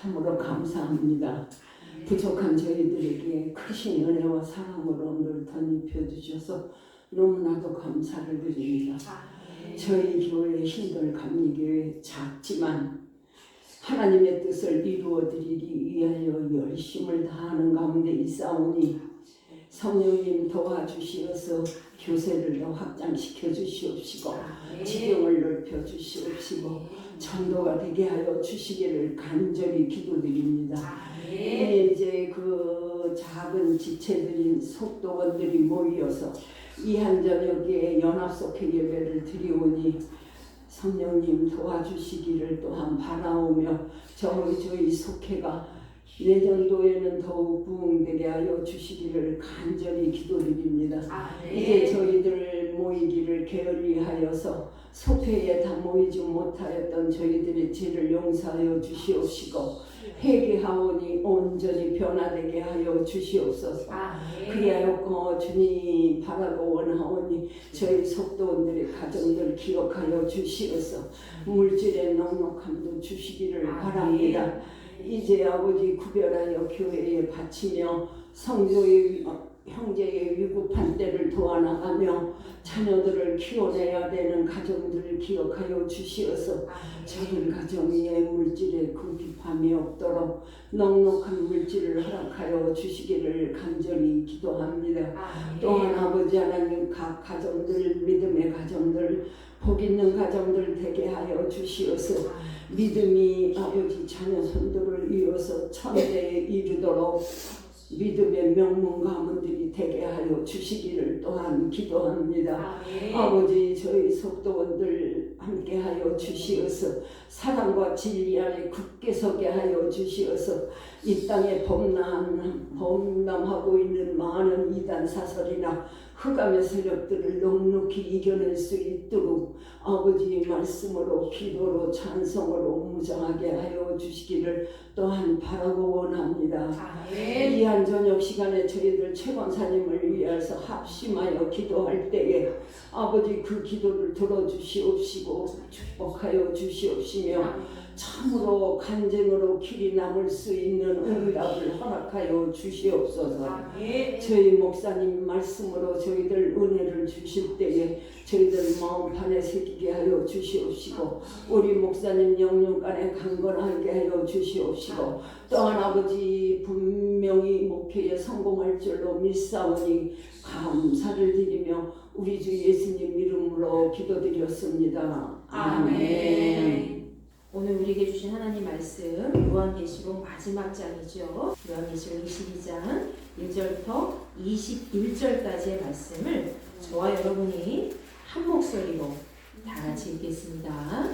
참으로 감사합니다. 부족한 저희들에게 크신 은혜와 사랑으로 늘 덧입혀 주셔서 너무나도 감사를 드립니다. 저희 교회 신들 감리교회 작지만 하나님의 뜻을 이루어드리기 위하여 열심을 다하는 가운데 있사오니 성령님 도와주시어서 교세를 더 확장시켜 주시옵시고 지경을 넓혀 주시옵시고 전도가 되게 하여 주시기를 간절히 기도드립니다. 이제 그 작은 지체들인 속도원들이 모이어서 이한저녁에 연합속회 예배를 드리오니 성령님 도와주시기를 또한 바라오며 저희 속회가 내년도에는 더욱 부흥되게 하여 주시기를 간절히 기도드립니다. 이제 저희들 모이기를 게을리하여서 속회에 다 모이지 못하였던 저희들의 죄를 용서하여 주시옵시고 회개하오니 온전히 변화되게 하여 주시옵소서. 그리하여 주님 바라고 원하오니 저희 속도원들의 가정들 기억하여 주시어서 물질의 넉넉함도 주시기를 바랍니다. 이제 아버지 구별하여 교회에 바치며 성도의 형제의 위급한 때를 도와나가며 자녀들을 키워내야 되는 가정들을 기억하여 주시어서 작은 가정에 물질에 궁핍함이 없도록 넉넉한 물질을 허락하여 주시기를 간절히 기도합니다. 또한 아버지 하나님 각 가정들 믿음의 가정들 복 있는 가정들 되게 하여 주시어서 믿음이 아버지 자녀 손들을 이어서 천대에 이르도록 믿음의 명문 가문들이 되게 하여 주시기를 또한 기도합니다. 아버지 저희 속도원들 함께 하여 주시어서 사랑과 진리 안에 굳게 서게 하여 주시어서 이 땅에 범람하고 있는 많은 이단 사설이나 흑암의 세력들을 넉넉히 이겨낼 수 있도록 아버지 말씀으로 기도로 찬송으로 무장하게 하여 주시기를 또한 바라고 원합니다. 이한 저녁 시간에 저희들 최권사님을 위해서 합심하여 기도할 때에 아버지 그 기도를 들어주시옵시고 축복하여 주시옵시며 참으로 간증으로 길이 남을 수 있는 응답을 허락하여 주시옵소서. 저희 목사님 말씀으로 저희들 은혜를 주실 때에 저희들 마음판에 새기게 하여 주시옵시고 우리 목사님 영육간에 강건하게 하여 주시옵시고 또한 아버지 분명히 목회에 성공할 줄로 믿사오니 감사를 드리며 우리 주 예수님 이름으로 기도드렸습니다. 아멘. 오늘 우리에게 주신 하나님 말씀 요한계시록 마지막 장이죠. 요한계시록 22장 1절부터 21절까지의 말씀을 저와 여러분이 한 목소리로 다 같이 읽겠습니다.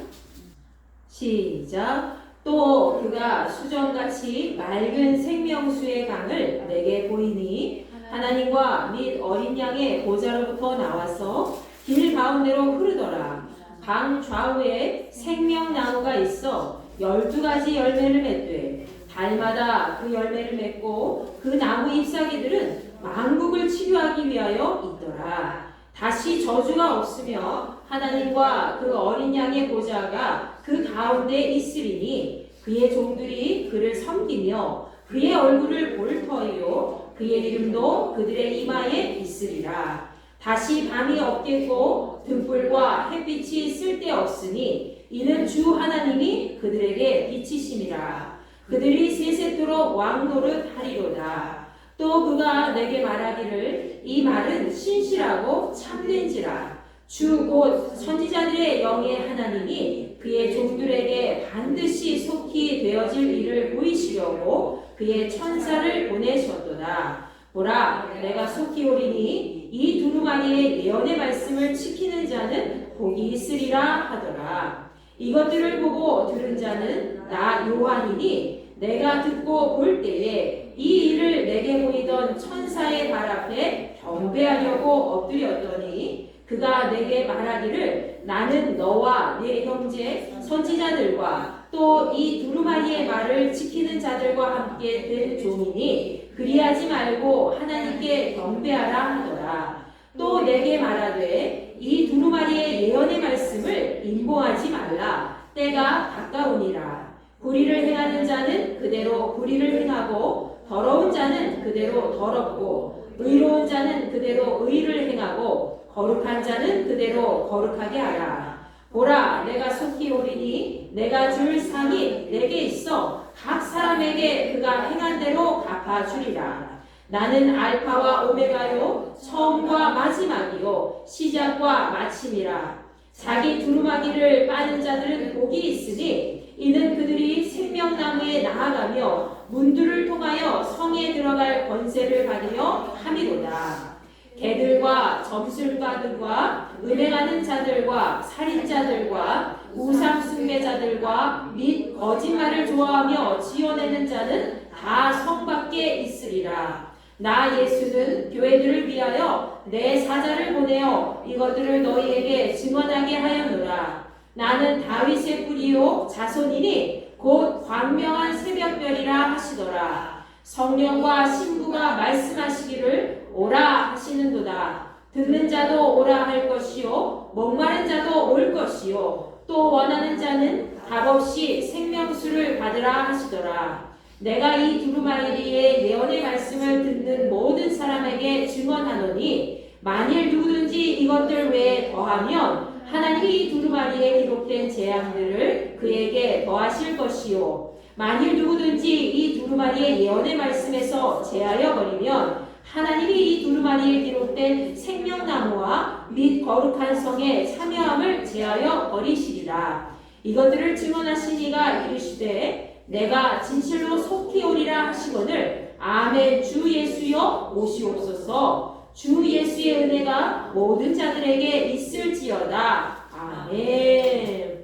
시작. 또 그가 수정같이 맑은 생명수의 강을 내게 보이니 하나님과 및 어린 양의 보좌로부터 나와서 길 가운데로 흐르더라. 강 좌우에 생명나무가 있어 12가지 열매를 맺되 달마다 그 열매를 맺고 그 나무 잎사귀들은 만국을 치료하기 위하여 있더라. 다시 저주가 없으며 하나님과 그 어린 양의 보좌가 그 가운데 있으리니 그의 종들이 그를 섬기며 그의 얼굴을 볼 터이요 그의 이름도 그들의 이마에 있으리라. 다시 밤이 없겠고 등불과 햇빛이 쓸데없으니 이는 주 하나님이 그들에게 빛이심이라. 그들이 세세토록 왕노릇 하리로다. 또 그가 내게 말하기를 이 말은 신실하고 참된지라. 주 곧 선지자들의 영의 하나님이 그의 종들에게 반드시 속히 되어질 일을 보이시려고 그의 천사를 보내셨도다. 보라, 내가 속히 오리니 이 두루마리의 예언의 말씀을 지키는 자는 복이 있으리라 하더라. 이것들을 보고 들은 자는 나 요한이니 내가 듣고 볼 때에 이 일을 내게 보이던 천사의 발 앞에 경배하려고 엎드렸더니 그가 내게 말하기를 나는 너와 내 형제 선지자들과 또 이 두루마리의 말을 지키는 자들과 함께 된 종이니 그리하지 말고 하나님께 경배하라 하더라. 또 내게 말하되 이 두루마리의 예언의 말씀을 인보하지 말라. 때가 가까우니라. 불의를 행하는 자는 그대로 불의를 행하고 더러운 자는 그대로 더럽고 의로운 자는 그대로 의를 행하고 거룩한 자는 그대로 거룩하게 하라. 보라, 내가 속히 오리니 내가 줄 상이 내게 있어 각 사람에게 그가 행한 대로 갚아주리라. 나는 알파와 오메가요 처음과 마지막이요 시작과 마침이라. 자기 두루마기를 빠는 자들은 복이 있으니 이는 그들이 생명나무에 나아가며 문들을 통하여 성에 들어갈 권세를 받으려 함이로다. 개들과 점술가들과 음행하는 자들과 살인자들과 우상 숭배자들과 및 거짓말을 좋아하며 지어내는 자는 다 성 밖에 있으리라. 나 예수는 교회들을 위하여 내 사자를 보내어 이것들을 너희에게 증언하게 하였노라. 나는 다윗의 뿌리요 자손이니 곧 광명한 새벽별이라 하시더라. 성령과 신부가 말씀하시기를 오라 하시는도다. 듣는 자도 오라 할 것이요 목마른 자도 올 것이요 또 원하는 자는 값없이 생명수를 받으라 하시더라. 내가 이 두루마리의 예언의 말씀을 듣는 모든 사람에게 증언하노니 만일 누구든지 이것들 외에 더하면 하나님이 이 두루마리에 기록된 재앙들을 그에게 더하실 것이요 만일 누구든지 이 두루마리의 예언의 말씀에서 제하여 버리면 하나님이 이 두루마리에 기록된 생명나무와 및 거룩한 성에 참여함을 제하여 버리시리라. 이것들을 증언하신 이가 이르시되 내가 진실로 속히 오리라 하시거늘 아멘. 주 예수여 오시옵소서. 주 예수의 은혜가 모든 자들에게 있을지어다. 아멘.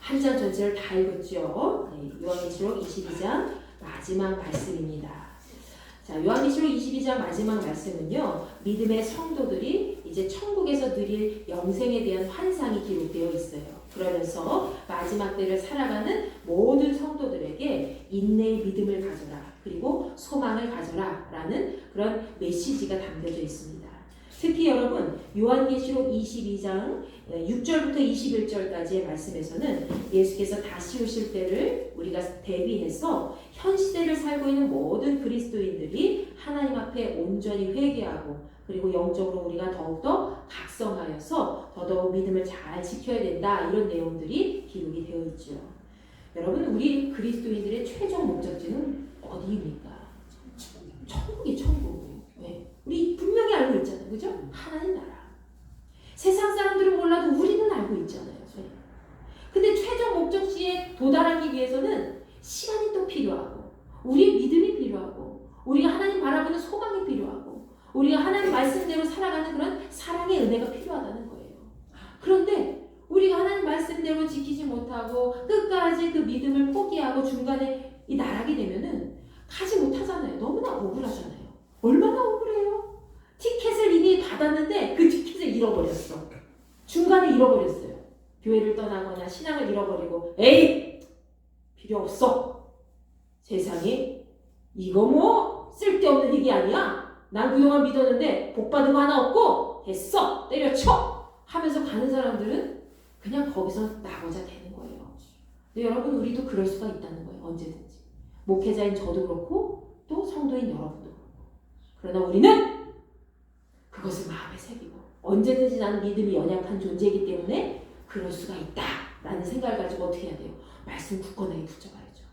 한 장 전체를 다 읽었죠. 요한계시록 22장 마지막 말씀입니다. 자, 요한계시록 22장 마지막 말씀은요, 믿음의 성도들이 이제 천국에서 누릴 영생에 대한 환상이 기록되어 있어요. 그러면서 마지막 때를 살아가는 모든 성도들에게 인내의 믿음을 가져라, 그리고 소망을 가져라 라는 그런 메시지가 담겨져 있습니다. 특히 여러분, 요한계시록 22장 6절부터 21절까지의 말씀에서는 예수께서 다시 오실 때를 우리가 대비해서 현 시대를 살고 있는 모든 그리스도인들이 하나님 앞에 온전히 회개하고 그리고 영적으로 우리가 더욱더 각성하여서 더더욱 믿음을 잘 지켜야 된다, 이런 내용들이 기록이 되어 있죠. 여러분, 우리 그리스도인들의 최종 목적지는 어디입니까? 천국이 천국. 왜? 우리 분명히 알고 있잖아요. 그죠? 하나님 나라. 세상 사람들은 몰라도 우리는 알고 있잖아요. 근데 최종 목적지에 도달하기 위해서는 시간이 또 필요하고, 우리의 믿음이 필요하고, 우리가 하나님 바라보는 소망이 필요하고, 우리가 하나님 말씀대로 살아가는 그런 사랑의 은혜가 필요하다는 거예요. 그런데 우리가 하나님 말씀대로 지키지 못하고 끝까지 그 믿음을 포기하고 중간에 이 나락이 되면은 가지 못하잖아요. 너무나 억울하잖아요. 얼마나 억울해요? 티켓을 이미 받았는데 그 티켓을 잃어버렸어. 중간에 잃어버렸어요. 교회를 떠나거나 신앙을 잃어버리고, 에이! 필요 없어. 세상에 이거 뭐 쓸데없는 얘기 아니야? 난 그동안 믿었는데 복 받은 거 하나 없고 됐어. 때려쳐. 하면서 가는 사람들은 그냥 거기서 나고자 되는 거예요. 근데 여러분, 우리도 그럴 수가 있다는 거예요. 언제든지. 목회자인 저도 그렇고 또 성도인 여러분도 그렇고. 그러나 우리는 그것을 마음에 새기고 언제든지 나는 믿음이 연약한 존재이기 때문에 그럴 수가 있다라는 생각을 가지고 어떻게 해야 돼요? 말씀 굳건하게 붙잡아야죠.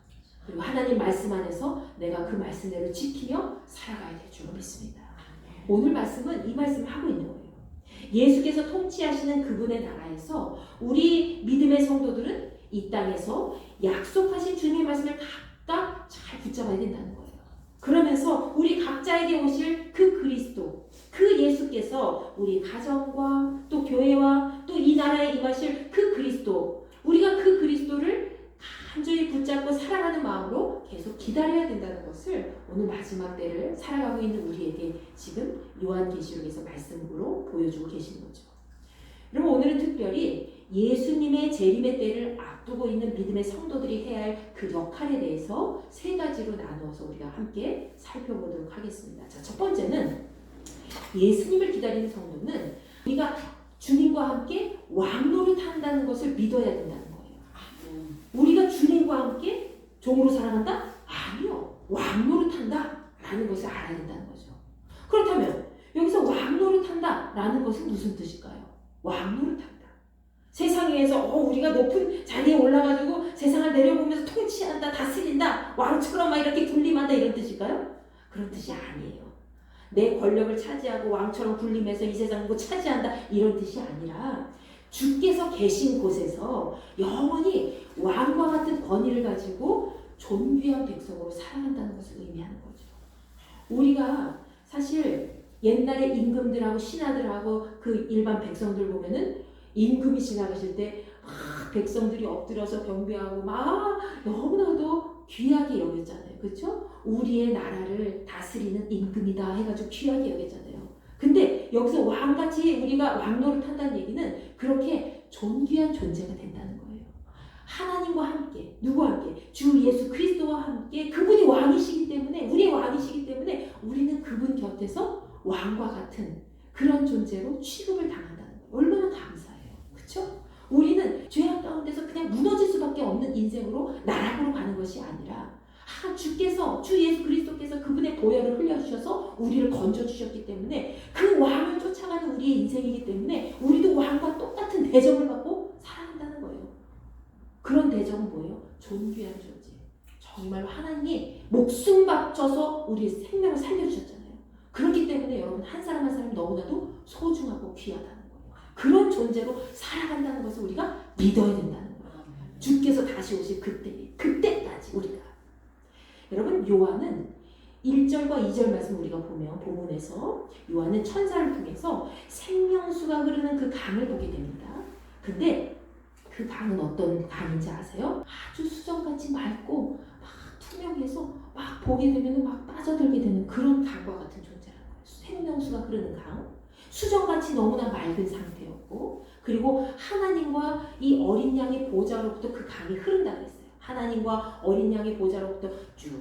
그리고 하나님 말씀 안에서 내가 그 말씀대로 지키며 살아가야 될 줄 믿습니다. 오늘 말씀은 이 말씀을 하고 있는 거예요. 예수께서 통치하시는 그분의 나라에서 우리 믿음의 성도들은 이 땅에서 약속하신 주님의 말씀을 각각 잘 붙잡아야 된다는 거예요. 그러면서 우리 각자에게 오실 그 그리스도, 그 예수께서 우리 가정과 또 교회와 또 이 나라에 임하실 그 그리스도, 우리가 그 그리스도를 간절히 붙잡고 사랑하는 마음으로 계속 기다려야 된다는 것을 오늘 마지막 때를 살아가고 있는 우리에게 지금 요한계시록에서 말씀으로 보여주고 계시는 거죠. 여러분, 오늘은 특별히 예수님의 재림의 때를 앞두고 있는 믿음의 성도들이 해야 할 그 역할에 대해서 세 가지로 나누어서 우리가 함께 살펴보도록 하겠습니다. 자, 첫 번째는 예수님을 기다리는 성도는 우리가 주님과 함께 왕노릇 한다는 것을 믿어야 된다는 거예요. 우리가 주님과 종으로 살아간다? 아니요. 왕 노릇한다 라는 것을 알아야 된다는 거죠. 그렇다면 여기서 왕 노릇한다 라는 것은 무슨 뜻일까요? 왕 노릇한다. 세상에서 우리가 높은 자리에 올라가지고 세상을 내려보면서 통치한다, 다스린다, 왕처럼 막 이렇게 군림한다 이런 뜻일까요? 그런 뜻이 아니에요. 내 권력을 차지하고 왕처럼 군림해서 이 세상을 차지한다 이런 뜻이 아니라 주께서 계신 곳에서 영원히 왕과 같은 권위를 가지고 존귀한 백성으로 살아간다는 것을 의미하는 거죠. 우리가 사실 옛날에 임금들하고 신하들하고 그 일반 백성들 보면은 임금이 지나가실 때 백성들이 엎드려서 경배하고 막 너무나도 귀하게 여겼잖아요. 그렇죠? 우리의 나라를 다스리는 임금이다 해가지고 귀하게 여겼잖아요. 근데 여기서 왕같이 우리가 왕노릇 한다는 얘기는 그렇게 존귀한 존재가 된다는 거예요. 하나님과 함께, 누구와 함께? 주 예수 그리스도와 함께 그분이 왕이시기 때문에, 우리의 왕이시기 때문에 우리는 그분 곁에서 왕과 같은 그런 존재로 취급을 당한다는 거예요. 얼마나 감사해요. 그렇죠? 우리는 죄악 가운데서 그냥 무너질 수밖에 없는 인생으로 나락으로 가는 것이 아니라 주께서, 주 예수 그리스도께서 그분의 보혈을 흘려주셔서 우리를 건져주셨기 때문에 그 왕을 쫓아가는 우리의 인생이기 때문에 우리도 왕과 똑같은 대접을 받고 살아간다는 거예요. 그런 대접은 뭐예요? 존귀한 존재. 정말 하나님이 목숨 바쳐서 우리의 생명을 살려주셨잖아요. 그렇기 때문에 여러분 한 사람 한 사람이 너무나도 소중하고 귀하다는 거예요. 그런 존재로 살아간다는 것을 우리가 믿어야 된다는 거예요. 주께서 다시 오실 그때까지 우리가. 여러분 요한은 1절과 2절 말씀 우리가 보면 본문에서 요한은 천사를 통해서 생명수가 흐르는 그 강을 보게 됩니다. 근데 그 강은 어떤 강인지 아세요? 아주 수정같이 맑고 막 투명해서 막 보게 되면 막 빠져들게 되는 그런 강과 같은 존재라는 거예요. 생명수가 흐르는 강. 수정같이 너무나 맑은 상태였고 그리고 하나님과 이 어린 양의 보좌로부터 그 강이 흐른다고 했어요. 하나님과 어린 양의 보좌로부터 쭉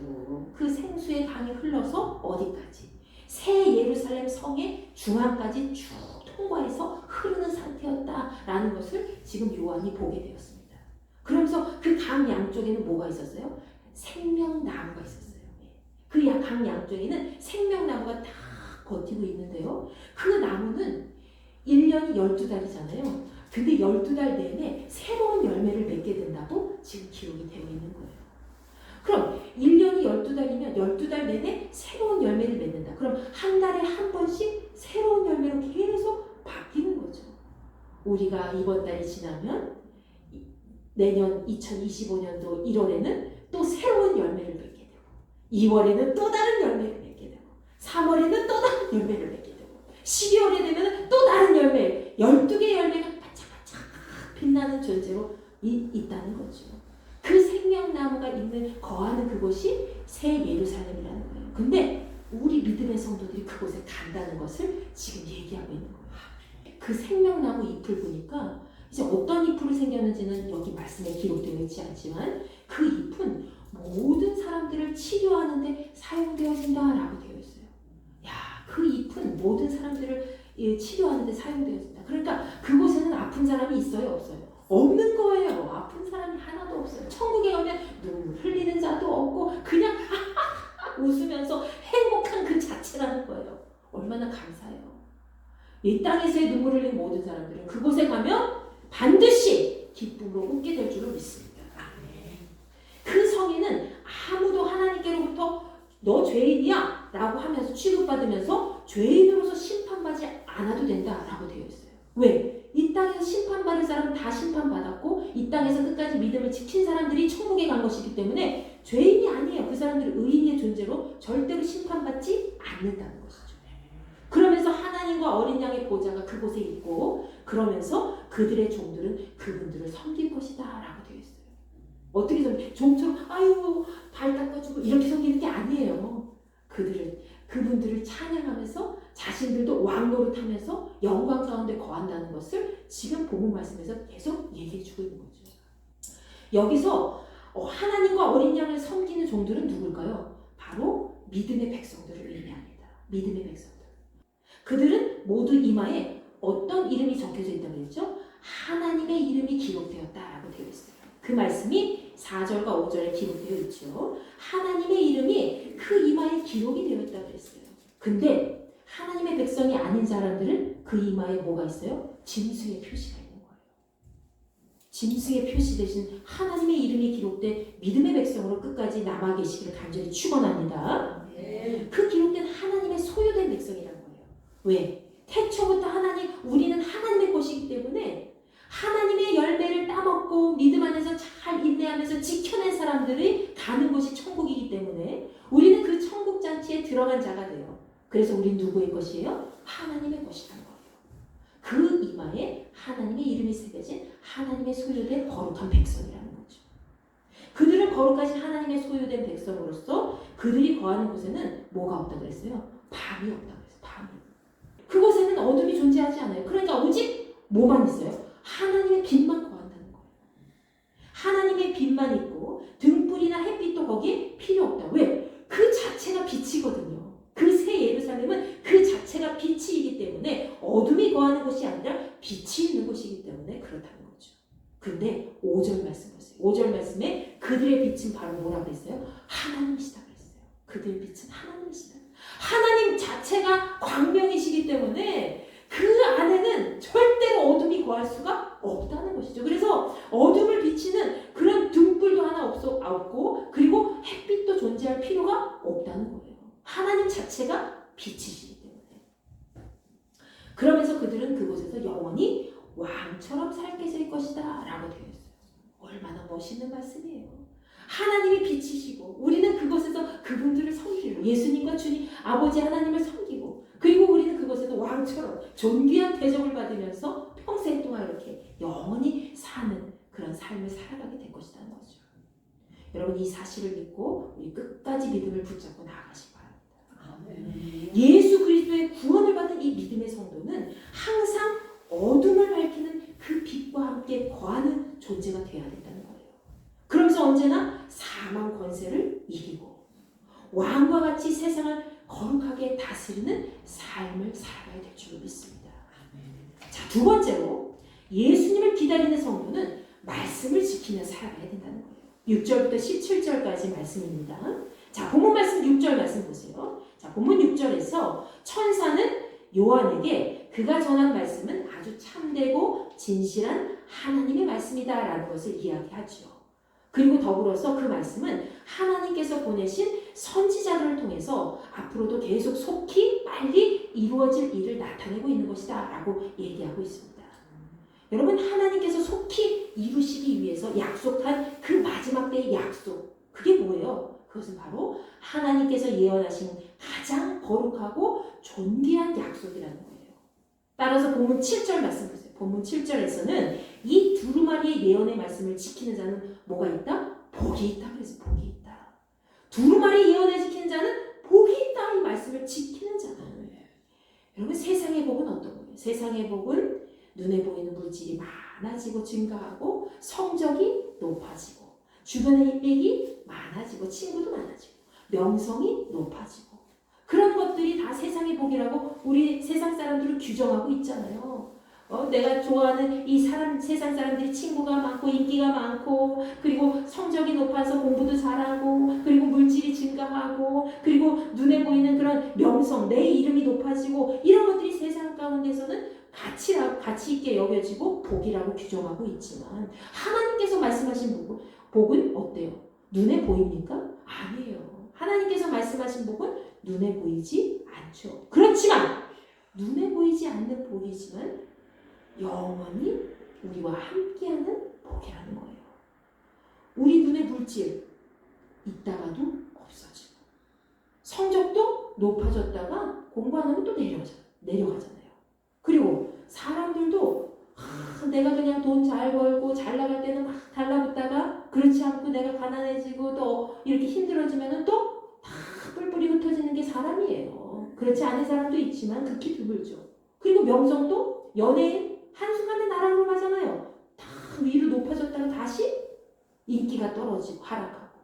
그 생수의 강이 흘러서 어디까지? 새 예루살렘 성의 중앙까지 쭉 통과해서 흐르는 상태였다라는 것을 지금 요한이 보게 되었습니다. 그러면서 그 강 양쪽에는 뭐가 있었어요? 생명나무가 있었어요. 그 강 양쪽에는 생명나무가 다 버티고 있는데요. 그 나무는 1년이 12달이잖아요. 근데 12달 내내 새로운 열매를 맺게 된다고 지금 기록이 되어 있는 거예요. 그럼 1년이 12달이면 12달 내내 새로운 열매를 맺는다. 그럼 한 달에 한 번씩 새로운 열매로 계속 바뀌는 거죠. 우리가 이번 달이 지나면 내년 2025년도 1월에는 또 새로운 열매를 맺게 되고 2월에는 또 다른 열매를 맺게 되고 3월에는 또 다른 열매를 맺게 되고 12월에 되면 또 다른 열매 12개의 열매가 반짝반짝 빛나는 존재로 있다는 거죠. 그 생명나무가 있는 거하는 그곳이 새 예루살렘이라는 거예요. 근데 우리 믿음의 성도들이 그곳에 간다는 것을 지금 얘기하고 있는 거예요. 그 생명나무 잎을 보니까 이제 어떤 잎으로 생겼는지는 여기 말씀에 기록되어 있지 않지만 그 잎은 모든 사람들을 치료하는 데 사용되어진다라고 되어 있어요. 야, 그 잎은 모든 사람들을 치료하는 데 사용되어진다. 그러니까 그곳에는 아픈 사람이 있어요? 없어요? 없는 거예요. 아픈 사람이 하나도 없어요. 천국에 가면 눈물 흘리는 자도 없고 그냥 웃으면서 행복한 그 자체라는 거예요. 얼마나 감사해요. 이 땅에서의 눈물 흘린 모든 사람들은 그곳에 가면 반드시 기쁨으로 웃게 될 줄을 믿습니다. 그 성에는 아무도 하나님께로부터 너 죄인이야 라고 하면서 취급받으면서 죄인으로서 심판받지 않아도 된다라고 되어 있어요. 왜? 이 땅에서 심판받을 사람은 다 심판받았고 이 땅에서 끝까지 믿음을 지킨 사람들이 천국에 간 것이기 때문에 죄인이 아니에요. 그 사람들은 의인의 존재로 절대로 심판받지 않는다는 것이죠. 그러면서 하나님과 어린 양의 보좌가 그곳에 있고 그러면서 그들의 종들은 그분들을 섬길 것이다 라고 되어 있어요. 어떻게 섬겨? 종처럼 아유 발 닦아주고 이렇게 섬기는 게 아니에요. 그분들을 찬양하면서 자신들도 왕노릇하면서 영광 가운데 거한다는 것을 지금 본문 말씀에서 계속 얘기해주고 있는 거죠. 여기서 하나님과 어린 양을 섬기는 종들은 누굴까요? 바로 믿음의 백성들을 의미합니다. 믿음의 백성들. 그들은 모두 이마에 어떤 이름이 적혀져 있다고 했죠? 하나님의 이름이 기록되었다라고 되어 있어요. 그 말씀이 4절과 5절에 기록되어 있죠. 하나님의 이름이 그 이마에 기록이 되어 있다고 그랬어요. 근데 하나님의 백성이 아닌 사람들은 그 이마에 뭐가 있어요? 짐승의 표시가 있는 거예요. 짐승의 표시 대신 하나님의 이름이 기록된 믿음의 백성으로 끝까지 남아 계시기를 간절히 축원합니다. 그 기록된 하나님의 소유된 백성이라는 거예요. 왜? 태초부터 우리는 하나님의 것이기 때문에 하나님의 열매를 따먹고 믿음 안에서 잘 인내하면서 지켜낸 사람들이 가는 곳이 천국이기 때문에 우리는 그 천국 잔치에 들어간 자가 돼요. 그래서 우린 누구의 것이에요? 하나님의 것이라는 거예요. 그 이마에 하나님의 이름이 새겨진 하나님의 소유된 거룩한 백성이라는 거죠. 그들은 거룩하신 하나님의 소유된 백성으로서 그들이 거하는 곳에는 뭐가 없다고 그랬어요? 밤이 없다고 그랬어요. 밤이. 그곳에는 어둠이 존재하지 않아요. 그러니까 오직 뭐만 있어요? 하나님의 빛만 거한다는 거예요. 하나님의 빛만 있고 등불이나 햇빛도 거기에 필요 없다. 왜? 그 자체가 빛이거든요. 그 새 예루살렘은 그 자체가 빛이기 때문에 어둠이 거하는 곳이 아니라 빛이 있는 곳이기 때문에 그렇다는 거죠. 근데 5절 말씀 보세요. 5절 말씀에 그들의 빛은 바로 뭐라고 했어요? 하나님이시다 그랬어요. 그들의 빛은 하나님이시다. 하나님 자체가 광명이시기 때문에 그 안에는 절대로 어둠이 거할 수가 없다는 것이죠. 그래서 어둠을 비치는 그런 등불도 하나 없고 그리고 햇빛도 존재할 필요가 없다는 거예요. 하나님 자체가 빛이시기 때문에. 그러면서 그들은 그곳에서 영원히 왕처럼 살게 될 것이다 라고 되어 있어요. 얼마나 멋있는 말씀이에요. 하나님이 빛이시고 우리는 그곳에서 그분들을 섬기고 예수님과 주님 아버지 하나님을 섬기고 그리고 우리는 그곳에서 왕처럼 존귀한 대접을 받으면서 평생 동안 이렇게 영원히 사는 그런 삶을 살아가게 될 것이라는 거죠. 여러분 이 사실을 믿고 우리 끝까지 믿음을 붙잡고 나아가시기 바랍니다. 예수 그리스도의 구원을 받은 이 믿음의 성도는 항상 어둠을 밝히는 그 빛과 함께 거하는 존재가 되어야 된다는 거예요. 그러면서 언제나 사망 권세를 이기고 왕과 같이 세상을 거룩하게 다스리는 삶을 살아가야 될 줄 믿습니다. 자, 두 번째로 예수님을 기다리는 성도는 말씀을 지키며 살아가야 된다는 거예요. 6절부터 17절까지 말씀입니다. 자, 본문 말씀 6절 말씀 보세요. 자, 본문 6절에서 천사는 요한에게 그가 전한 말씀은 아주 참되고 진실한 하나님의 말씀이다 라는 것을 이야기하죠. 그리고 더불어서 그 말씀은 하나님께서 보내신 선지자들을 통해서 앞으로도 계속 속히 빨리 이루어질 일을 나타내고 있는 것이다 라고 얘기하고 있습니다. 여러분 하나님께서 속히 이루시기 위해서 약속한 그 마지막 때의 약속 그게 뭐예요? 그것은 바로 하나님께서 예언하신 가장 거룩하고 존귀한 약속이라는 거예요. 따라서 본문 7절 말씀 보세요. 본문 7절에서는 이 두루마리의 예언의 말씀을 지키는 자는 뭐가 있다? 복이 있다. 그래서 복이 있다. 두루마리 예언을 지키는 자는 복이 있다. 이 말씀을 지키는 자는. 여러분 세상의 복은 어떤 거예요? 세상의 복은 눈에 보이는 물질이 많아지고 증가하고 성적이 높아지고 주변의 인맥이 많아지고 친구도 많아지고 명성이 높아지고 그런 것들이 다 세상의 복이라고 우리 세상 사람들을 규정하고 있잖아요. 내가 좋아하는 이 세상 사람들이 친구가 많고 인기가 많고 그리고 성적이 높아서 공부도 잘하고 그리고 물질이 증가하고 그리고 눈에 보이는 그런 명성 내 이름이 높아지고 이런 것들이 세상 가운데서는 가치 있게 여겨지고 복이라고 규정하고 있지만 하나님께서 말씀하신 복은 어때요? 눈에 보입니까? 아니에요. 하나님께서 말씀하신 복은 눈에 보이지 않죠. 그렇지만 눈에 보이지 않는 복이지만 영원히 우리와 함께하는 복이라는 거예요. 우리 눈에 물질 있다가도 없어지고 성적도 높아졌다가 공부 안 하면 또 내려가잖아요. 그리고 사람들도 내가 그냥 돈 잘 벌고 잘 나갈 때는 막 달라붙다가 그렇지 않고 내가 가난해지고 또 이렇게 힘들어지면 또 다 뿔뿔이 흩어지는 게 사람이에요. 그렇지 않은 사람도 있지만 극히 드물죠. 그리고 명성도 연예인 한순간에 나락으로 가잖아요. 다 위로 높아졌다가 다시 인기가 떨어지고 하락하고.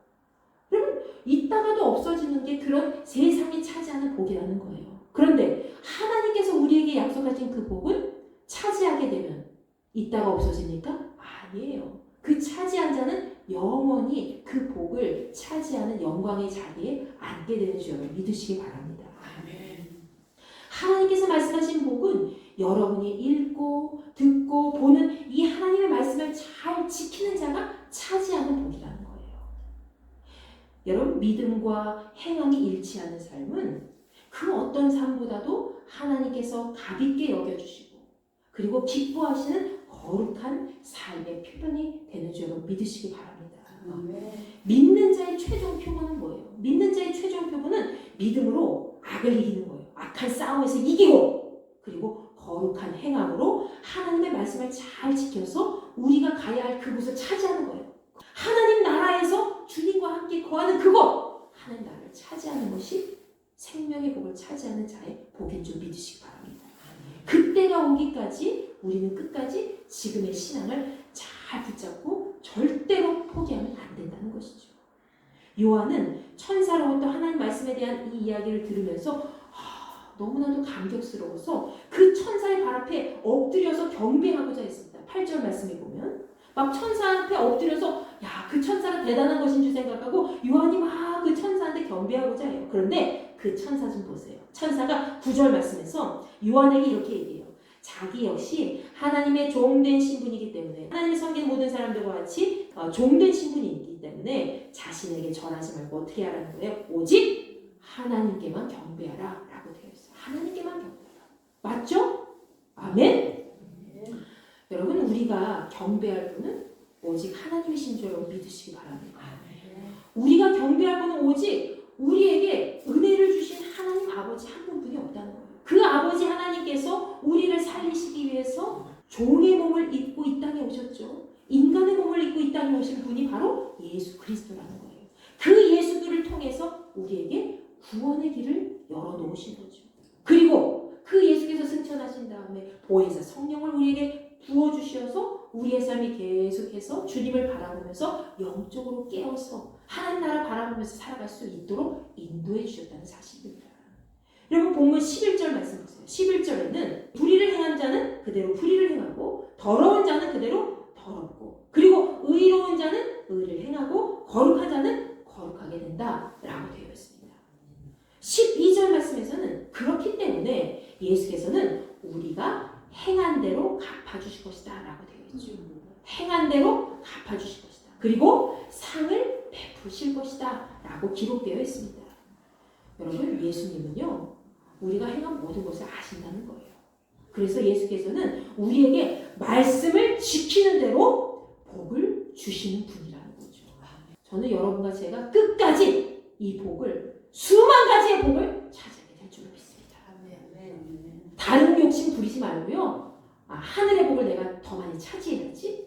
그러면 있다가도 없어지는 게 그런 세상이 차지하는 복이라는 거예요. 그런데 하나님께서 우리에게 약속하신 그 복은 차지하게 되면 있다가 없어집니까? 아니에요. 그 차지한 자는 영원히 그 복을 차지하는 영광의 자리에 앉게 되는 줄 여러분 믿으시기 바랍니다. 하나님께서 말씀하신 복은 여러분이 읽고 듣고 보는 이 하나님의 말씀을 잘 지키는 자가 차지하는 복이라는 거예요. 여러분 믿음과 행함이 일치하는 삶은 그 어떤 삶보다도 하나님께서 가볍게 여겨주시고 그리고 기뻐하시는 거룩한 삶의 표현이 되는 줄 여러분 믿으시기 바랍니다. 믿는 자의 최종 표본은 뭐예요? 믿는 자의 최종 표본은 믿음으로 악을 이기는 거예요. 악한 싸움에서 이기고 그리고 거룩한 행함으로 하나님의 말씀을 잘 지켜서 우리가 가야 할 그곳을 차지하는 거예요. 하나님 나라에서 주님과 함께 거하는 그곳, 하나님 나라를 차지하는 것이 생명의 복을 차지하는 자의 복인 줄 믿으시기 바랍니다. 그때가 오기까지 우리는 끝까지 지금의 신앙을 잘 붙잡고 절대로 포기하면 안 된다는 것이죠. 요한은 천사로부터 하나님 말씀에 대한 이 이야기를 들으면서 너무나도 감격스러워서 그 천사의 발 앞에 엎드려서 경배하고자 했습니다. 8절 말씀에 보면 막 천사 앞에 엎드려서 야, 그 천사가 대단한 것인 줄 생각하고 요한이 막 그 천사한테 경배하고자 해요. 그런데 그 천사 좀 보세요. 천사가 9절 말씀에서 요한에게 이렇게 얘기해요. 자기 역시 하나님의 종된 신분이기 때문에 하나님의 섬기는 모든 사람들과 같이 종된 신분이기 때문에 자신에게 절하지 말고 어떻게 하라는 거예요? 오직 하나님께만 경배하라 라고 되어 있어요. 하나님께만 경배하라. 맞죠? 아멘? 여러분 우리가 경배할 분은 오직 하나님이신 줄 여러분 믿으시기 바랍니다. 우리가 경배할 분은 오직 우리에게 은혜를 주신 하나님 아버지 한 분뿐이 없다는 거예요. 그 아버지 하나님께서 우리를 살리시기 위해서 종의 몸을 입고 이 땅에 오셨죠. 인간의 몸을 입고 이 땅에 오신 분이 바로 예수 그리스도라는 거예요. 그 예수를 통해서 우리에게 구원의 길을 열어놓으신 거죠. 그리고 그 예수께서 승천하신 다음에 보혜사 성령을 우리에게 부어주셔서 우리의 삶이 계속해서 주님을 바라보면서 영적으로 깨어서 하나님 나라 바라보면서 살아갈 수 있도록 인도해 주셨다는 사실입니다. 여러분 본문 11절 말씀 보세요. 11절에는 불의를 행한 자는 그대로 불의를 행하고 더러운 자는 그대로 더럽고 그리고 의로운 자는 의를 행하고 거룩한 자는 거룩하게 된다라고 되어 있습니다. 12절 말씀에서는 그렇기 때문에 예수께서는 우리가 행한 대로 갚아주실 것이다 라고 되어 있죠. 행한 대로 갚아주실 것이다. 그리고 상을 베푸실 것이다 라고 기록되어 있습니다. 여러분 예수님은요 우리가 행한 모든 것을 아신다는 거예요. 그래서 예수께서는 우리에게 말씀을 지키는 대로 복을 주시는 분이라는 거죠. 저는 여러분과 제가 끝까지 이 복을 수만 가지의 복을 차지하게 될 줄 믿습니다. 다른 욕심 부리지 말고요. 하늘의 복을 내가 더 많이 차지해야지.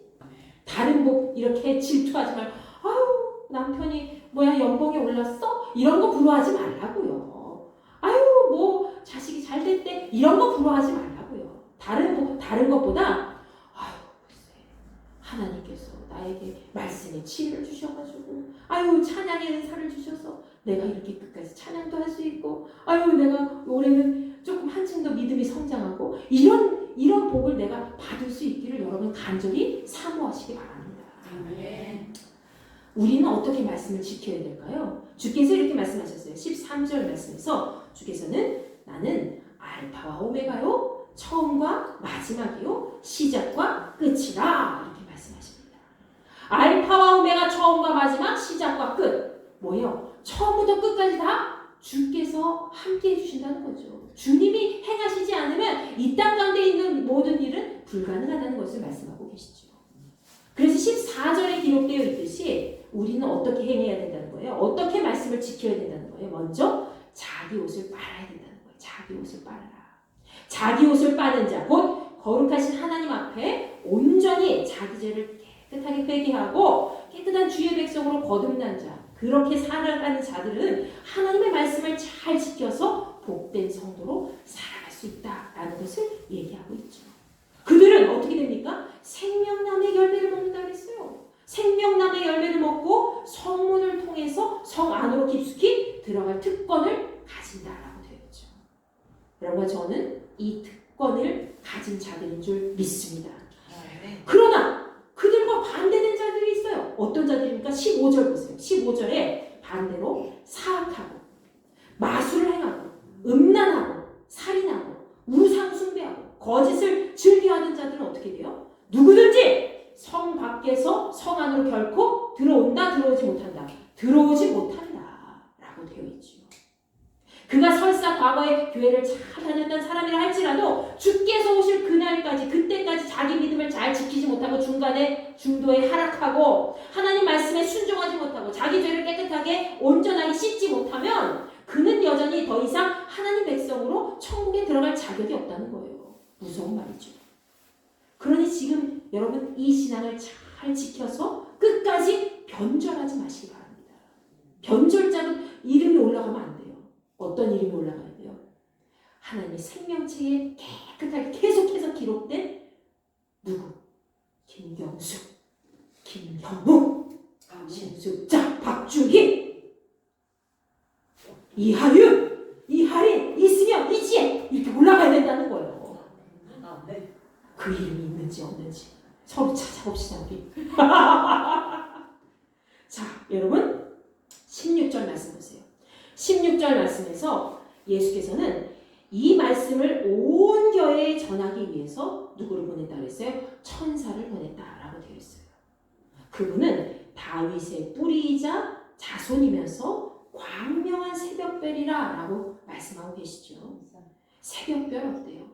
다른 복 이렇게 질투하지 말고 아유 남편이 뭐야 연봉이 올랐어? 이런 거 부러워하지 말라고요. 아유 뭐 자식이 잘 됐대 이런 거 부러워하지 말라고요. 다른 것보다 아유 글쎄 하나님께서 나에게 말씀의 지혜를 주셔가지고 아유 찬양의 은사를 주셔서 내가 이렇게 끝까지 찬양도 할 수 있고 아유 내가 올해는 조금 한층 더 믿음이 성장하고 이런 복을 내가 받을 수 있기를 여러분 간절히 사모하시기 바랍니다. 아멘. 우리는 어떻게 말씀을 지켜야 될까요? 주께서 이렇게 말씀하셨어요. 13절 말씀에서 주께서는 나는 알파와 오메가요 처음과 마지막이요 시작과 끝이라 이렇게 말씀하십니다. 알파와 오메가 처음과 마지막 시작과 끝 뭐예요? 처음부터 끝까지 다 주께서 함께 해주신다는 거죠. 주님이 행하시지 않으면 이 땅 가운데 있는 모든 일은 불가능하다는 것을 말씀하고 계시죠. 그래서 14절에 기록되어 있듯이 우리는 어떻게 행해야 된다는 거예요? 어떻게 말씀을 지켜야 된다는 거예요? 먼저 자기 옷을 빨아야 된다는 거예요. 자기 옷을 빨아라. 자기 옷을 빠는 자, 곧 거룩하신 하나님 앞에 온전히 자기 죄를 깨끗하게 회개하고 깨끗한 주의 백성으로 거듭난 자, 그렇게 살아가는 자들은 하나님의 말씀을 잘 지켜서 복된 성도로 살아갈 수 있다라는 것을 얘기하고 있죠. 그들은 어떻게 됩니까? 생명나무의 열매를 먹는다 그랬어요. 생명나무의 열매를 먹고 성문을 통해서 성 안으로 깊숙이 들어갈 특권을 가진다라고 되어 있죠. 여러분 저는 이 특권을 가진 자들인 줄 믿습니다. 그러나 그들과 반대된 자들이 있어요. 어떤 자들입니까? 15절 보세요. 15절에 반대로 사악하고 마술을 행하고 음란하고 살인하고 우상 숭배하고 거짓을 즐겨하는 자들은 어떻게 돼요? 누구든지 성 밖에서 성 안으로 결코 들어온다 들어오지 못한다. 들어오지 못한다 라고 되어 있죠. 그가 설사 과거에 교회를 잘 다녔던 사람이라 할지라도 주께서 오실 그날까지 그때까지 자기 믿음을 잘 지키지 못하고 중간에 중도에 하락하고 하나님 말씀에 순종하지 못하고 자기 죄를 깨끗하게 온전하게 씻지 못하면 그는 여전히 더 이상 하나님 백성으로 천국에 들어갈 자격이 없다는 거예요. 무서운 말이죠. 그러니 지금 여러분 이 신앙을 잘 지켜서 끝까지 변절하지 마시기 바랍니다. 변절자는 이름이 올라가면 안 돼요. 어떤 이름이 올라가야 돼요? 하나님의 생명책에 깨끗하게 계속해서 기록된 누구? 김경수, 김형우, 신숙자, 박주희, 이하윤, 이하린, 이승현, 이지혜 이렇게 올라가야 된다는 거예요. 그 이름이 있는지 없는지 서로 찾아봅시다 우리. 자 여러분 16절 말씀 보세요. 16절 말씀에서 예수께서는 이 말씀을 온 교회에 전하기 위해서 누구를 보냈다 그랬어요? 천사를 보냈다라고 되어 있어요. 그분은 다윗의 뿌리이자 자손이면서 광명한 새벽별이라 라고 말씀하고 계시죠. 새벽별 어때요?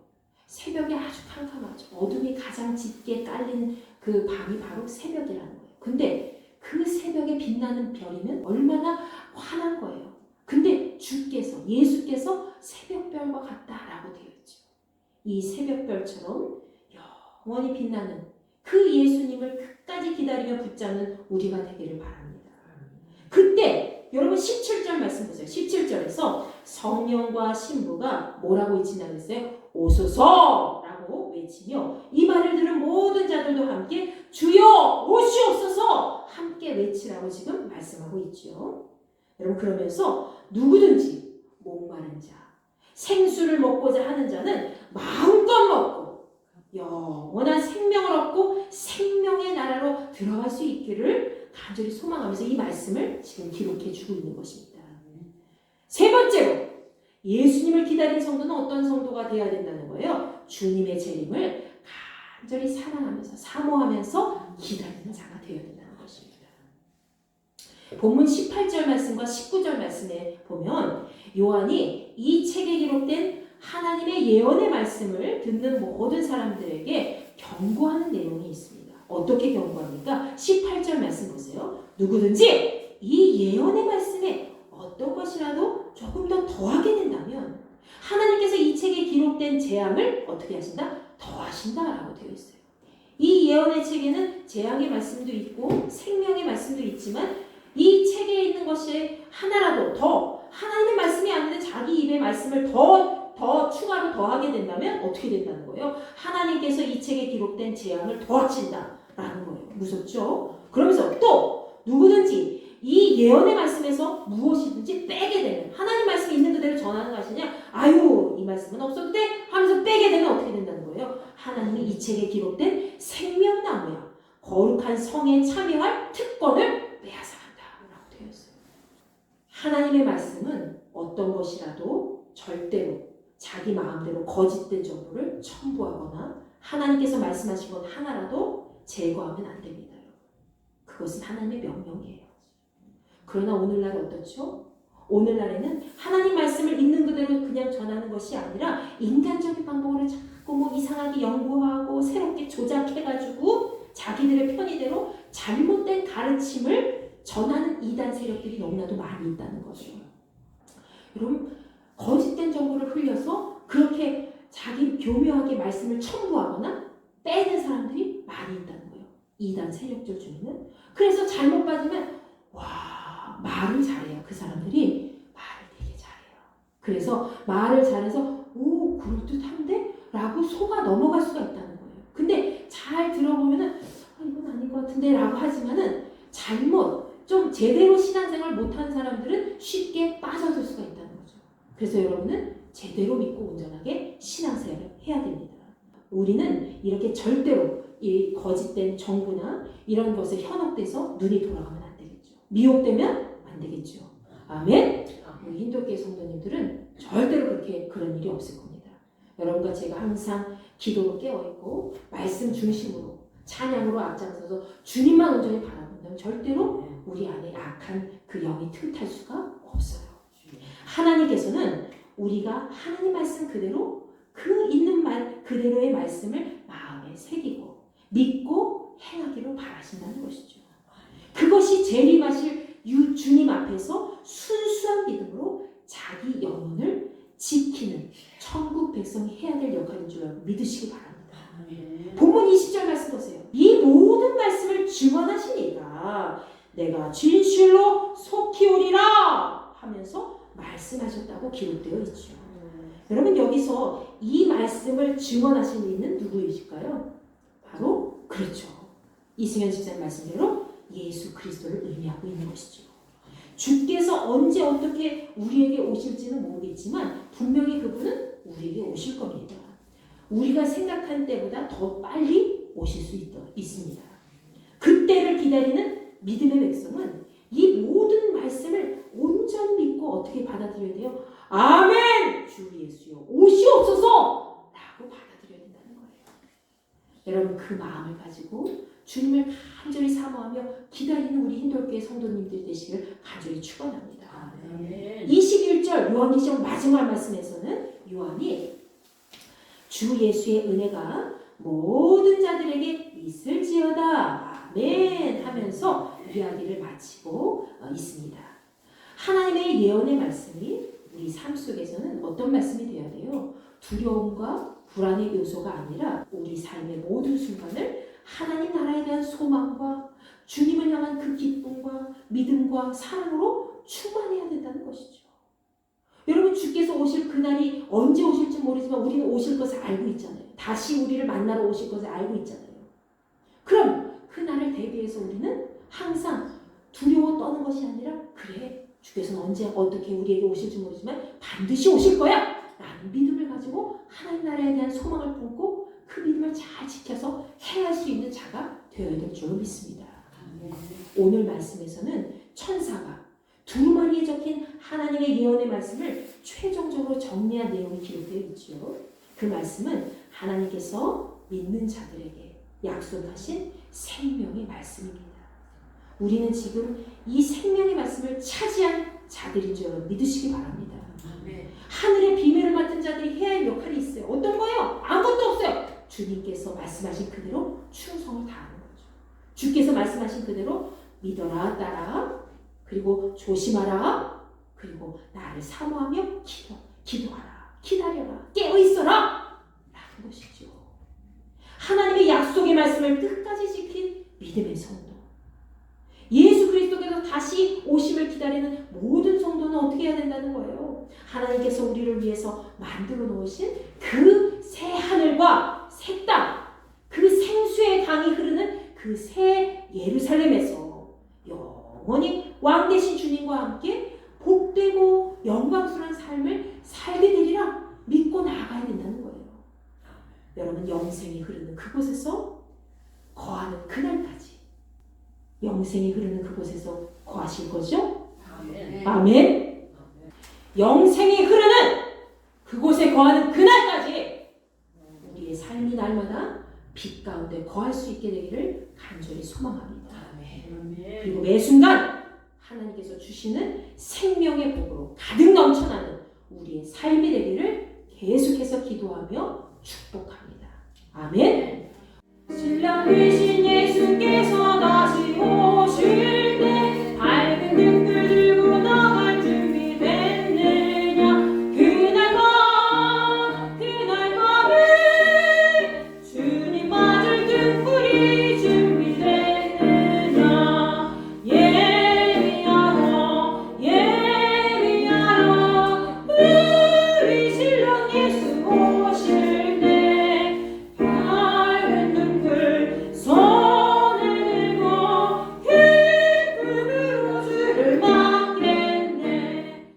새벽이 아주 캄캄하죠. 어둠이 가장 짙게 깔린 그 밤이 바로 새벽이라는 거예요. 근데 그 새벽에 빛나는 별이면 얼마나 환한 거예요. 근데 주께서 예수께서 새벽별과 같다라고 되어 있죠. 이 새벽별처럼 영원히 빛나는 그 예수님을 끝까지 기다리며 붙잡는 우리가 되기를 바랍니다. 그때 여러분 17절 말씀 보세요. 17절에서 성령과 신부가 뭐라고 외친다고 했어요? 오소서라고 외치며 이 말을 들은 모든 자들도 함께 주여 오시옵소서 함께 외치라고 지금 말씀하고 있죠. 여러분 그러면서 누구든지 목마른 자, 생수를 먹고자 하는 자는 마음껏 먹고 영원한 생명을 얻고 생명의 나라로 들어갈 수 있기를 간절히 소망하면서 이 말씀을 지금 기록해 주고 있는 것입니다. 세 번째로 예수님을 기다린 성도는 어떤 성도가 되어야 된다는 거예요? 주님의 재림을 간절히 사랑하면서 사모하면서 기다리는 자가 되어야 된다는 것입니다. 본문 18절 말씀과 19절 말씀에 보면 요한이 이 책에 기록된 하나님의 예언의 말씀을 듣는 모든 사람들에게 경고하는 내용이 있습니다. 어떻게 경고합니까? 18절 말씀 보세요. 누구든지 이 예언의 말씀에 어떤 것이라도 조금 더 더하게 된다면 하나님께서 이 책에 기록된 재앙을 어떻게 하신다? 더하신다라고 되어 있어요. 이 예언의 책에는 재앙의 말씀도 있고 생명의 말씀도 있지만 이 책에 있는 것이 하나라도 더 하나님의 말씀이 아니라 자기 입의 말씀을 더 추가로 더하게 된다면 어떻게 된다는 거예요? 하나님께서 이 책에 기록된 재앙을 더하신다라는 거예요. 무섭죠? 그러면서 또 누구든지 이 예언의 말씀에서 무엇이든지 빼게 되면 하나님 말씀이 있는 그대로 전하는 것이냐? 아유 이 말씀은 없어도 돼? 하면서 빼게 되면 어떻게 된다는 거예요? 하나님이 이 책에 기록된 생명나무야 거룩한 성에 참여할 특권을 빼앗아간다라고 되어 있어요. 하나님의 말씀은 어떤 것이라도 절대로 자기 마음대로 거짓된 정보를 첨부하거나 하나님께서 말씀하신 것 하나라도 제거하면 안 됩니다. 그것은 하나님의 명령이에요. 그러나 오늘날 어떻죠? 오늘날에는 하나님 말씀을 있는 그대로 그냥 전하는 것이 아니라 인간적인 방법으로 자꾸 뭐 이상하게 연구하고 새롭게 조작해가지고 자기들의 편의대로 잘못된 가르침을 전하는 이단 세력들이 너무나도 많이 있다는 거죠. 여러분 거짓된 정보를 흘려서 그렇게 자기 교묘하게 말씀을 첨부하거나 빼는 사람들이 많이 있다는 거예요. 이단 세력들 중에는. 그래서 잘못 받으면 와 말을 잘해요. 그 사람들이 말을 되게 잘해요. 그래서 말을 잘해서 오 그럴듯한데? 라고 속아 넘어갈 수가 있다는 거예요. 근데 잘 들어보면은 이건 아닌 것 같은데 라고 하지만은 잘못 좀 제대로 신앙생활 못하는 사람들은 쉽게 빠져들 수가 있다는 거죠. 그래서 여러분은 제대로 믿고 온전하게 신앙생활을 해야 됩니다. 우리는 이렇게 절대로 이 거짓된 정보나 이런 것에 현혹돼서 눈이 돌아가면 안 되겠죠. 미혹되면 안 되겠죠. 아멘? 우리 힌두교회 성도님들은 절대로 그런 일이 없을 겁니다. 여러분과 제가 항상 기도로 깨어있고 말씀 중심으로 찬양으로 앞장서서 주님만 온전히 바라본다면 절대로 우리 안에 악한 그 영이 틈탈 수가 없어요. 하나님께서는 우리가 하나님 말씀 그대로 그 있는 말 그대로의 말씀을 마음에 새기고 믿고 행하기로 바라신다는 것이죠. 그것이 재림하실 주님 앞에서 순수한 믿음으로 자기 영혼을 지키는 천국 백성이 해야 될 역할인 줄 알고 믿으시기 바랍니다. 본문 20절 말씀 보세요. 이 모든 말씀을 증언하시니까 내가 진실로 속히 오리라 하면서 말씀하셨다고 기록되어 있죠. 여러분 여기서 이 말씀을 증언하신 이는 누구이실까요? 바로 그렇죠. 이승현 집사님 말씀대로 예수 그리스도를 의미하고 있는 것이죠. 주께서 언제 어떻게 우리에게 오실지는 모르겠지만 분명히 그분은 우리에게 오실 겁니다. 우리가 생각한 때보다 더 빨리 오실 수 있습니다. 그때를 기다리는 믿음의 백성은 이 모든 말씀을 온전히 믿고 어떻게 받아들여야 돼요? 아멘! 주 예수여 오시옵소서! 라고 받아들여야 된다는 거예요. 여러분 그 마음을 가지고 주님을 간절히 사모하며 기다리는 우리 힌두교회 성도님들 되시길 간절히 축원합니다. 21절 요한계시록 마지막 말씀에서는 요한이 주 예수의 은혜가 모든 자들에게 있을지어다 아멘 하면서 이야기를 마치고 있습니다. 하나님의 예언의 말씀이 우리 삶 속에서는 어떤 말씀이 되어야 돼요? 두려움과 불안의 요소가 아니라 우리 삶의 모든 순간을 하나님 나라에 대한 소망과 주님을 향한 그 기쁨과 믿음과 사랑으로 충만해야 된다는 것이죠. 여러분 주께서 오실 그날이 언제 오실지 모르지만 우리는 오실 것을 알고 있잖아요. 다시 우리를 만나러 오실 것을 알고 있잖아요. 그럼 그날을 대비해서 우리는 항상 두려워 떠는 것이 아니라 그래 주께서는 언제 어떻게 우리에게 오실지 모르지만 반드시 오실 거야 라는 믿음을 가지고 하나님 나라에 대한 소망을 품고 그 믿음을 잘 지켜서 행할 수 있는 자가 되어야 될 줄 믿습니다. 오늘 말씀에서는 천사가 두루마리에 적힌 하나님의 예언의 말씀을 최종적으로 정리한 내용이 기록되어 있죠. 그 말씀은 하나님께서 믿는 자들에게 약속하신 생명의 말씀입니다. 우리는 지금 이 생명의 말씀을 차지한 자들인 줄 믿으시기 바랍니다. 하늘의 비밀을 맡은 자들이 해야 할 역할이 있어요. 어떤 거예요? 아무것도 없어요. 주님께서 말씀하신 그대로 충성을 다하는 거죠. 주께서 말씀하신 그대로 믿어라, 따라, 그리고 조심하라, 그리고 나를 사모하며 기도하라, 기다려라, 깨어있어라 라는 것이죠. 하나님의 약속의 말씀을 끝까지 지킨 믿음의 성도. 예수 그리스도께서 다시 오심을 기다리는 모든 성도는 어떻게 해야 된다는 거예요? 하나님께서 우리를 위해서 만들어 놓으신 그 새 하늘과 새 땅, 그 생수의 강이 흐르는 그 새 예루살렘에서 영원히 왕 되신 주님과 함께 복되고 영광스러운 삶을 살게 되리라 믿고 나아가야 된다는 거예요. 여러분 영생이 흐르는 그곳에서 거하는 그날까지 영생이 흐르는 그곳에서 거하실 거죠? 아멘. 영생이 흐르는 그곳에 거하는 그날까지 우리의 삶이 날마다 빛 가운데 거할 수 있게 되기를 간절히 소망합니다. 그리고 매 순간 하나님께서 주시는 생명의 복으로 가득 넘쳐나는 우리의 삶이 되기를 계속해서 기도하며 축복합니다. 아멘. 신랑 되신 예수께서 다시 오실 때 밝은 등불 들고 나갈 준비 됐느냐 그날 밤에 주님 맞을 등불이 준비됐느냐 예비하라 우리 신랑 예수 오실 때 밝은 등불 손에 들고 기쁨으로 주를 맞겠네.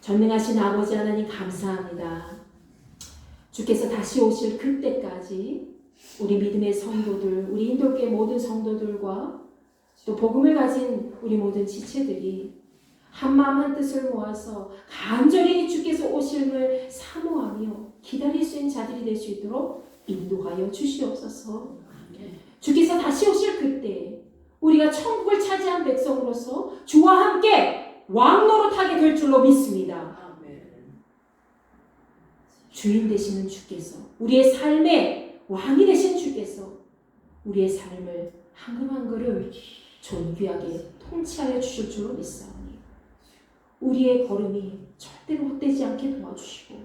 전능하신 아버지 하나님 감사합니다. 주께서 다시 오실 그때까지 우리 믿음의 성도들, 우리 힌두교회 모든 성도들과 또 복음을 가진 우리 모든 지체들이 한마음 한뜻을 모아서 간절히 주께서 오심을 사모하며 기다릴 수 있는 자들이 될 수 있도록 인도하여 주시옵소서. 주께서 다시 오실 그때 우리가 천국을 차지한 백성으로서 주와 함께 왕노릇하게 될 줄로 믿습니다. 주인 되시는 주께서, 우리의 삶의 왕이 되신 주께서 우리의 삶을 한 걸음 한 걸음 존귀하게 통치하여 주실 줄로 믿사오니 우리의 걸음이 절대로 헛되지 않게 도와주시고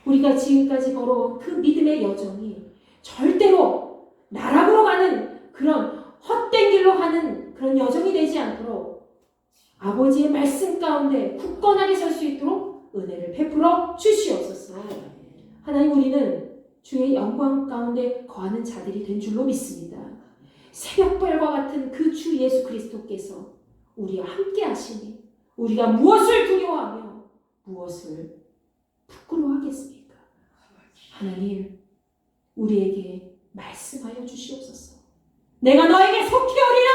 우리가 지금까지 걸어온 그 믿음의 여정이 절대로 나락으로 가는 그런 헛된 길로 가는 그런 여정이 되지 않도록 아버지의 말씀 가운데 굳건하게 설 수 있도록 은혜를 베풀어 주시옵소서. 하나님, 우리는 주의 영광 가운데 거하는 자들이 된 줄로 믿습니다. 새벽별과 같은 그 주 예수 그리스도께서 우리와 함께 하시니 우리가 무엇을 두려워하며 무엇을 부끄러워하겠습니까? 하나님, 우리에게 말씀하여 주시옵소서. 내가 너에게 속히 오리라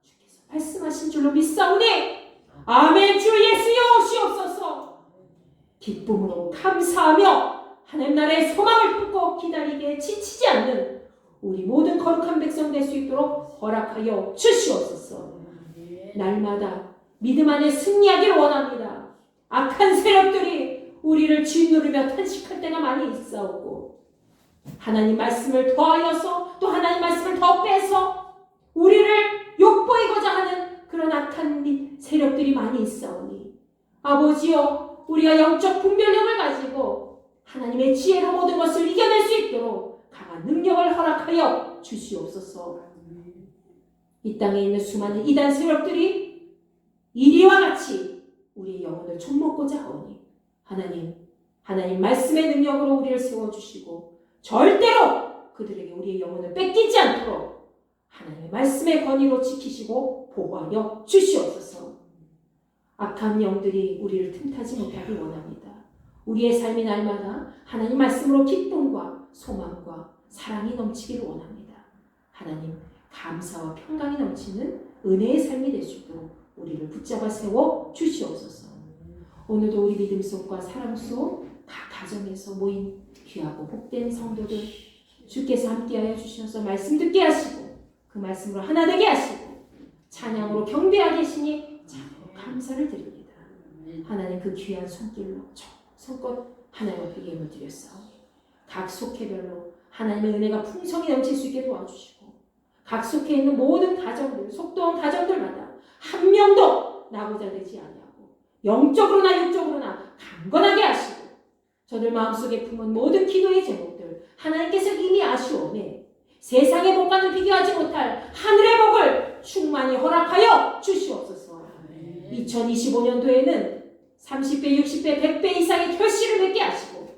주께서 말씀하신 줄로 믿사오니 아멘. 주 예수여 오시옵소서. 기쁨으로 감사하며 하나님 나라의 소망을 품고 기다리게 지치지 않는 우리 모든 거룩한 백성 될 수 있도록 허락하여 주시옵소서. 날마다 믿음 안에 승리하기를 원합니다. 악한 세력들이 우리를 짓누르며 탄식할 때가 많이 있사오고 하나님 말씀을 더하여서 또 하나님 말씀을 더 빼서 우리를 욕보이고자 하는 그런 악한 세력들이 많이 있사오니 아버지여, 우리가 영적 분별력을 가지고 하나님의 지혜로 모든 것을 이겨낼 수 있도록 강한 능력을 허락하여 주시옵소서. 이 땅에 있는 수많은 이단 세력들이 이리와 같이 우리의 영혼을 좀먹고자 하오니 하나님 말씀의 능력으로 우리를 세워주시고 절대로 그들에게 우리의 영혼을 뺏기지 않도록 하나님의 말씀의 권위로 지키시고 보호하여 주시옵소서. 악한 영들이 우리를 틈타지 못하기 원합니다. 우리의 삶이 날마다 하나님 말씀으로 기쁨과 소망과 사랑이 넘치기를 원합니다. 하나님, 감사와 평강이 넘치는 은혜의 삶이 될 수 있도록 우리를 붙잡아 세워 주시옵소서. 오늘도 우리 믿음 속과 사랑 속 각 가정에서 모인 귀하고 복된 성도들 주께서 함께하여 주셔서 말씀 듣게 하시고 그 말씀으로 하나 되게 하시고 찬양으로 경배하게 하시니 참 감사를 드립니다. 하나님, 그 귀한 손길로 성껏 하나님 앞에 예물 드렸사오니 각 속해별로 하나님의 은혜가 풍성히 넘칠 수 있게 도와주시고 각 속해 있는 모든 가정들, 속도원 가정들마다 한 명도 나고자 되지 아니하고 영적으로나 육적으로나 강건하게 하시고 저들 마음속에 품은 모든 기도의 제목들 하나님께서 이미 아시오매 세상의 복과는 비교하지 못할 하늘의 복을 충만히 허락하여 주시옵소서. 2025년도에는 30배, 60배, 100배 이상의 결실을 맺게 하시고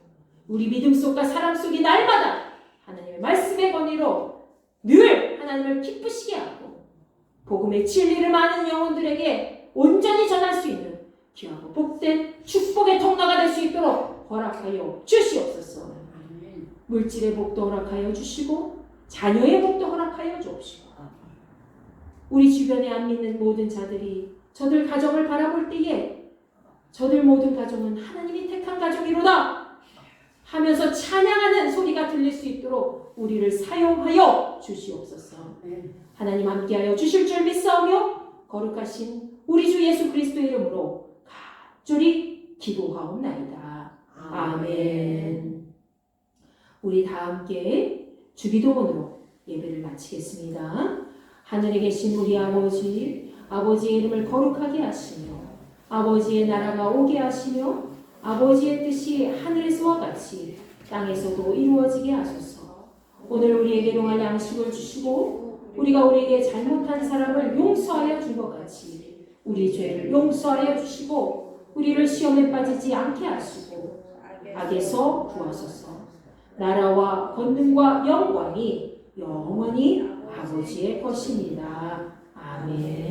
우리 믿음 속과 사랑 속이 날마다 하나님의 말씀의 권위로 늘 하나님을 기쁘시게 하고 복음의 진리를 많은 영혼들에게 온전히 전할 수 있는 귀하고 복된 축복의 통로가 될 수 있도록 허락하여 주시옵소서. 물질의 복도 허락하여 주시고 자녀의 복도 허락하여 주옵시고 우리 주변에 안 믿는 모든 자들이 저들 가정을 바라볼 때에 저들 모든 가정은 하나님이 택한 가족이로다 하면서 찬양하는 소리가 들릴 수 있도록 우리를 사용하여 주시옵소서. 하나님 함께하여 주실 줄 믿사오며 거룩하신 우리 주 예수 그리스도의 이름으로 간절히 기도하옵나이다. 아멘. 우리 다 함께 주기도문으로 예배를 마치겠습니다. 하늘에 계신 우리 아버지, 아버지의 이름을 거룩하게 하시며 아버지의 나라가 오게 하시며 아버지의 뜻이 하늘에서와 같이 땅에서도 이루어지게 하소서. 오늘 우리에게 용할 양식을 주시고 우리가 우리에게 잘못한 사람을 용서하여 준 것 같이 우리 죄를 용서하여 주시고 우리를 시험에 빠지지 않게 하시고 악에서 구하소서. 나라와 권능과 영광이 영원히 아버지의 것입니다. 아멘.